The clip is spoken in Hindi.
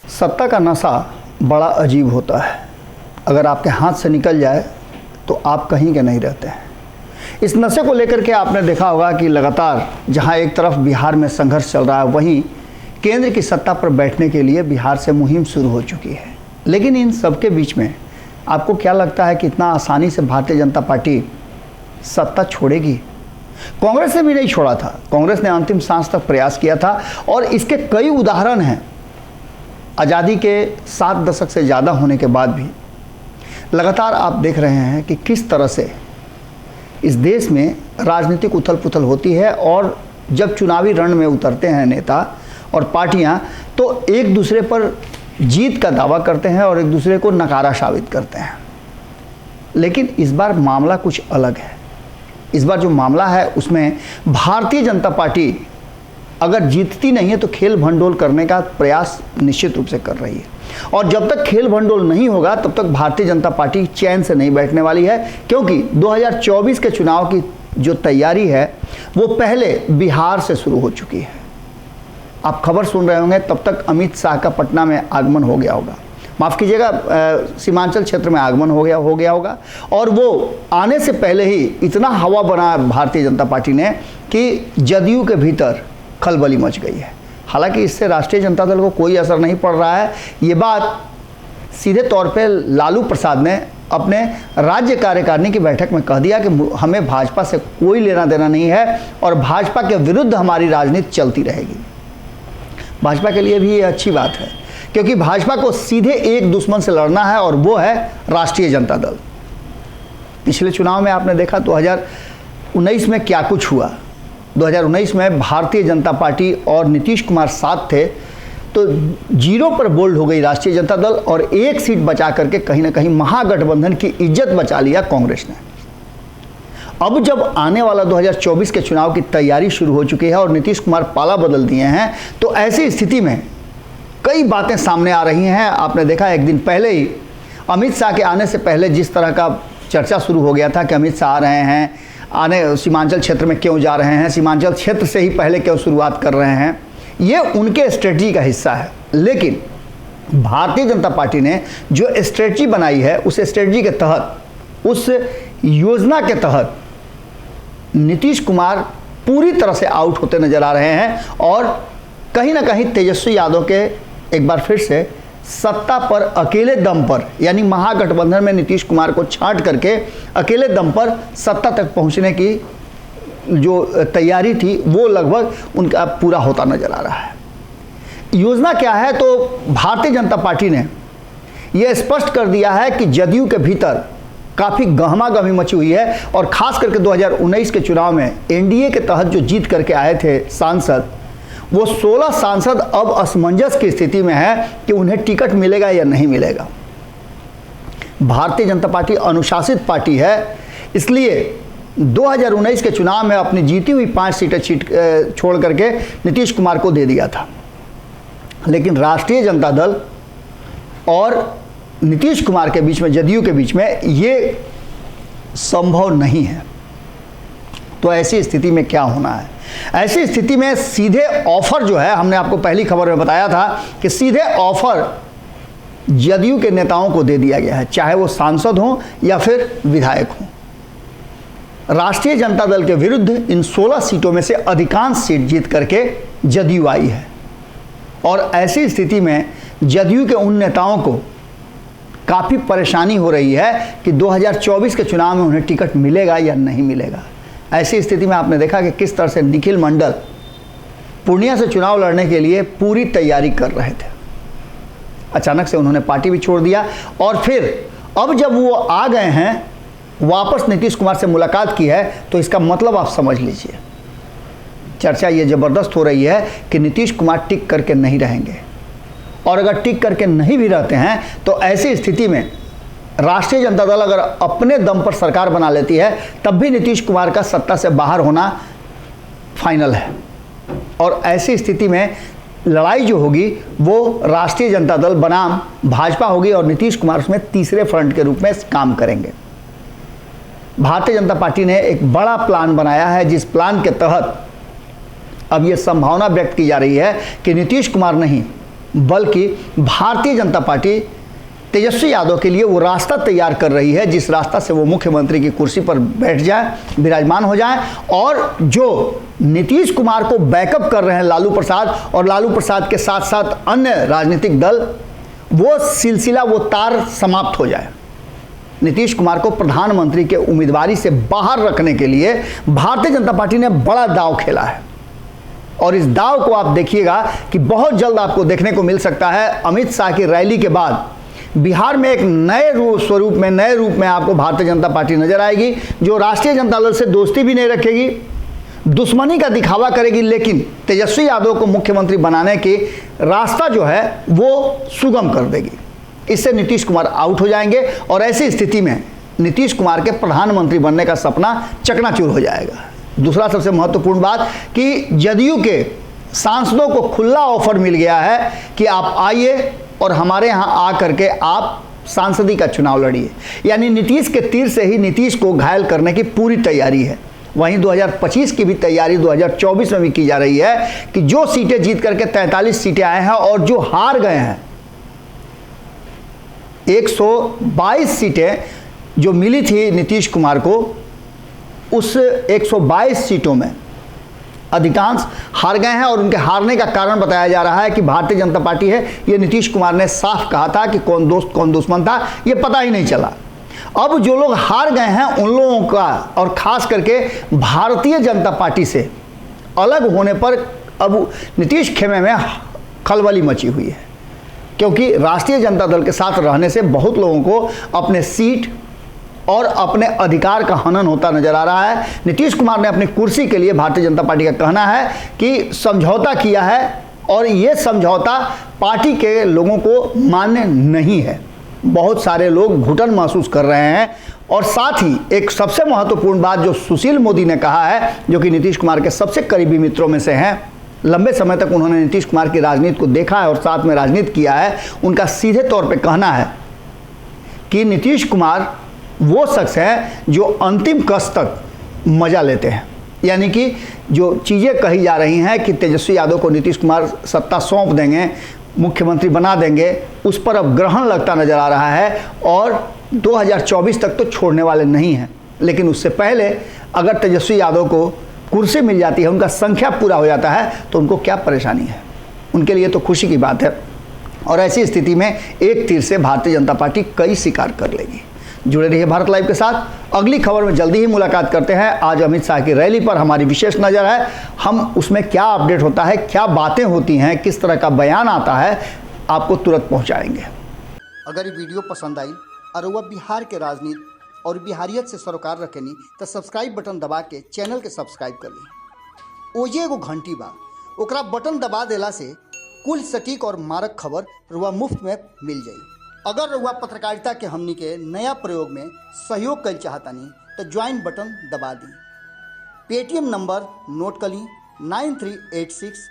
सत्ता का नशा बड़ा अजीब होता है। अगर आपके हाथ से निकल जाए तो आप कहीं के नहीं रहते हैं। इस नशे को लेकर के आपने देखा होगा कि लगातार जहां एक तरफ बिहार में संघर्ष चल रहा है, वहीं केंद्र की सत्ता पर बैठने के लिए बिहार से मुहिम शुरू हो चुकी है। लेकिन इन सबके बीच में आपको क्या लगता है कि इतना आसानी से भारतीय जनता पार्टी सत्ता छोड़ेगी? कांग्रेस ने भी नहीं छोड़ा था। कांग्रेस ने अंतिम सांस तक प्रयास किया था और इसके कई उदाहरण हैं। आज़ादी के 7 दशक से ज़्यादा होने के बाद भी लगातार आप देख रहे हैं कि किस तरह से इस देश में राजनीतिक उथल पुथल होती है, और जब चुनावी रण में उतरते हैं नेता और पार्टियां, तो एक दूसरे पर जीत का दावा करते हैं और एक दूसरे को नकारा साबित करते हैं। लेकिन इस बार मामला कुछ अलग है। इस बार जो मामला है उसमें भारतीय जनता पार्टी अगर जीतती नहीं है तो खेल भंडोल करने का प्रयास निश्चित रूप से कर रही है, और जब तक खेल भंडोल नहीं होगा तब तक भारतीय जनता पार्टी चैन से नहीं बैठने वाली है, क्योंकि 2024 के चुनाव की जो तैयारी है वो पहले बिहार से शुरू हो चुकी है। आप खबर सुन रहे होंगे तब तक अमित शाह का पटना में आगमन हो गया होगा, माफ़ कीजिएगा, सीमांचल क्षेत्र में आगमन हो गया होगा, और वो आने से पहले ही इतना हवा बना भारतीय जनता पार्टी ने कि जदयू के भीतर खलबली मच गई है। हालांकि इससे राष्ट्रीय जनता दल को कोई असर नहीं पड़ रहा है। ये बात सीधे तौर पे लालू प्रसाद ने अपने राज्य कार्यकारिणी की बैठक में कह दिया कि हमें भाजपा से कोई लेना देना नहीं है और भाजपा के विरुद्ध हमारी राजनीति चलती रहेगी। भाजपा के लिए भी ये अच्छी बात है, क्योंकि भाजपा को सीधे एक दुश्मन से लड़ना है और वो है राष्ट्रीय जनता दल। पिछले चुनाव में आपने देखा 2019 में क्या कुछ हुआ। 2019 में भारतीय जनता पार्टी और नीतीश कुमार साथ थे, तो 0 पर बोल्ड हो गई राष्ट्रीय जनता दल और एक सीट बचा करके कहीं ना कहीं महागठबंधन की इज्जत बचा लिया कांग्रेस ने। अब जब आने वाला 2024 के चुनाव की तैयारी शुरू हो चुकी है और नीतीश कुमार पाला बदल दिए हैं, तो ऐसी स्थिति में कई बातें सामने आ रही हैं। आपने देखा एक दिन पहले ही अमित शाह के आने से पहले जिस तरह का चर्चा शुरू हो गया था कि अमित शाह आ रहे हैं, आने सीमांचल क्षेत्र में क्यों जा रहे हैं, सीमांचल क्षेत्र से ही पहले क्यों शुरुआत कर रहे हैं, ये उनके स्ट्रेटजी का हिस्सा है। लेकिन भारतीय जनता पार्टी ने जो स्ट्रेटजी बनाई है, उस स्ट्रेटजी के तहत, उस योजना के तहत नीतीश कुमार पूरी तरह से आउट होते नजर आ रहे हैं और कहीं ना कहीं तेजस्वी यादव के एक बार फिर से सत्ता पर अकेले दम पर, यानी महागठबंधन में नीतीश कुमार को छांट करके अकेले दम पर सत्ता तक पहुंचने की जो तैयारी थी वो लगभग उनका पूरा होता नजर आ रहा है। योजना क्या है? तो भारतीय जनता पार्टी ने यह स्पष्ट कर दिया है कि जदयू के भीतर काफ़ी गहमागहमी मची हुई है, और खास करके 2019 के चुनाव में एनडीए के तहत जो जीत करके आए थे सांसद, वो 16 सांसद अब असमंजस की स्थिति में है कि उन्हें टिकट मिलेगा या नहीं मिलेगा। भारतीय जनता पार्टी अनुशासित पार्टी है, इसलिए 2019 के चुनाव में अपनी जीती हुई 5 सीटें छोड़ करके नीतीश कुमार को दे दिया था। लेकिन राष्ट्रीय जनता दल और नीतीश कुमार के बीच में, जदयू के बीच में ये संभव नहीं है। तो ऐसी स्थिति में क्या होना है? ऐसी स्थिति में सीधे ऑफर जो है, हमने आपको पहली खबर में बताया था कि सीधे ऑफर जदयू के नेताओं को दे दिया गया है, चाहे वो सांसद हों या फिर विधायक हों। राष्ट्रीय जनता दल के विरुद्ध इन 16 सीटों में से अधिकांश सीट जीत करके जदयू आई है, और ऐसी स्थिति में जदयू के उन नेताओं को काफ़ी परेशानी हो रही है कि 2024 के चुनाव में उन्हें टिकट मिलेगा या नहीं मिलेगा। ऐसी स्थिति में आपने देखा कि किस तरह से निखिल मंडल पूर्णिया से चुनाव लड़ने के लिए पूरी तैयारी कर रहे थे। अचानक से उन्होंने पार्टी भी छोड़ दिया, और फिर अब जब वो आ गए हैं, वापस नीतीश कुमार से मुलाकात की है, तो इसका मतलब आप समझ लीजिए। चर्चा ये ज़बरदस्त हो रही है कि नीतीश कुमार टिक करके नहीं रहेंगे, और अगर टिक करके नहीं भी रहते हैं तो ऐसी स्थिति में राष्ट्रीय जनता दल अगर अपने दम पर सरकार बना लेती है, तब भी नीतीश कुमार का सत्ता से बाहर होना फाइनल है। और ऐसी स्थिति में लड़ाई जो होगी वो राष्ट्रीय जनता दल बनाम भाजपा होगी, और नीतीश कुमार उसमें तीसरे फ्रंट के रूप में काम करेंगे। भारतीय जनता पार्टी ने एक बड़ा प्लान बनाया है, जिस प्लान के तहत अब ये संभावना व्यक्त की जा रही है कि नीतीश कुमार नहीं, बल्कि भारतीय जनता पार्टी तेजस्वी यादव के लिए वो रास्ता तैयार कर रही है जिस रास्ता से वो मुख्यमंत्री की कुर्सी पर बैठ जाए, विराजमान हो जाए। और जो नीतीश कुमार को बैकअप कर रहे हैं लालू प्रसाद, और लालू प्रसाद के साथ साथ अन्य राजनीतिक दल, वो सिलसिला, वो तार समाप्त हो जाए। नीतीश कुमार को प्रधानमंत्री के उम्मीदवारी से बाहर रखने के लिए भारतीय जनता पार्टी ने बड़ा दांव खेला है। और इस दांव को आप देखिएगा कि बहुत जल्द आपको देखने को मिल सकता है। अमित शाह की रैली के बाद बिहार में एक नए स्वरूप में आपको भारतीय जनता पार्टी नजर आएगी, जो राष्ट्रीय जनता दल से दोस्ती भी नहीं रखेगी, दुश्मनी का दिखावा करेगी, लेकिन तेजस्वी यादव को मुख्यमंत्री बनाने की रास्ता जो है वो सुगम कर देगी। इससे नीतीश कुमार आउट हो जाएंगे और ऐसी स्थिति में नीतीश कुमार के प्रधानमंत्री बनने का सपना चकनाचूर हो जाएगा। दूसरा सबसे महत्वपूर्ण बात कि जदयू के सांसदों को खुला ऑफर मिल गया है कि आप आइए और हमारे यहाँ आ करके आप सांसदी का चुनाव लड़िए। यानी नीतीश के तीर से ही नीतीश को घायल करने की पूरी तैयारी है। वहीं 2025 की भी तैयारी 2024 में भी की जा रही है कि जो सीटें जीत करके 43 सीटें आए हैं और जो हार गए हैं, 122 सीटें जो मिली थी नीतीश कुमार को, उस 122 सीटों में अधिकांश हार गए हैं। और उनके हारने का कारण बताया जा रहा है कि भारतीय जनता पार्टी है, ये नीतीश कुमार ने साफ कहा था कि कौन दोस्त कौन दुश्मन था, ये पता ही नहीं चला। अब जो लोग हार गए हैं उन लोगों का, और खास करके भारतीय जनता पार्टी से अलग होने पर अब नीतीश खेमे में खलबली मची हुई है, क्योंकि राष्ट्रीय जनता दल के साथ रहने से बहुत लोगों को अपने सीट और अपने अधिकार का हनन होता नजर आ रहा है। नीतीश कुमार ने अपनी कुर्सी के लिए, भारतीय जनता पार्टी का कहना है कि समझौता किया है, और ये समझौता पार्टी के लोगों को मान्य नहीं है। बहुत सारे लोग घुटन महसूस कर रहे हैं। और साथ ही एक सबसे महत्वपूर्ण बात जो सुशील मोदी ने कहा है, जो कि नीतीश कुमार के सबसे करीबी मित्रों में से हैं, लंबे समय तक उन्होंने नीतीश कुमार की राजनीति को देखा है और साथ में राजनीति किया है, उनका सीधे तौर पे कहना है कि नीतीश कुमार वो शख्स है जो अंतिम कष्ट तक मजा लेते हैं। यानी कि जो चीज़ें कही जा रही हैं कि तेजस्वी यादव को नीतीश कुमार सत्ता सौंप देंगे, मुख्यमंत्री बना देंगे, उस पर अब ग्रहण लगता नजर आ रहा है। और 2024 तक तो छोड़ने वाले नहीं हैं, लेकिन उससे पहले अगर तेजस्वी यादव को कुर्सी मिल जाती है, उनका संख्या पूरा हो जाता है, तो उनको क्या परेशानी है? उनके लिए तो खुशी की बात है। और ऐसी स्थिति में एक तीर से भारतीय जनता पार्टी कई शिकार कर लेगी। जुड़े रहिए भारत लाइव के साथ। अगली खबर में जल्दी ही मुलाकात करते हैं। आज अमित शाह की रैली पर हमारी विशेष नज़र है। हम उसमें क्या अपडेट होता है, क्या बातें होती हैं, किस तरह का बयान आता है, आपको तुरंत पहुंचाएंगे। अगर ये वीडियो पसंद आई और वह बिहार के राजनीति और बिहारियत से सरोकार रखेनी तो सब्सक्राइब बटन दबा के चैनल के सब्सक्राइब कर ली। ओजे एगो घंटी बा, ओकरा बटन दबा देला से कुल सटीक और मारक खबर रुआ मुफ्त में मिल जाई। अगर रुआ पत्रकारिता के हमनी के नया प्रयोग में सहयोग कर चाहतानी तो ज्वाइन बटन दबा दी। पेटीएम नंबर नोट कर ली 9386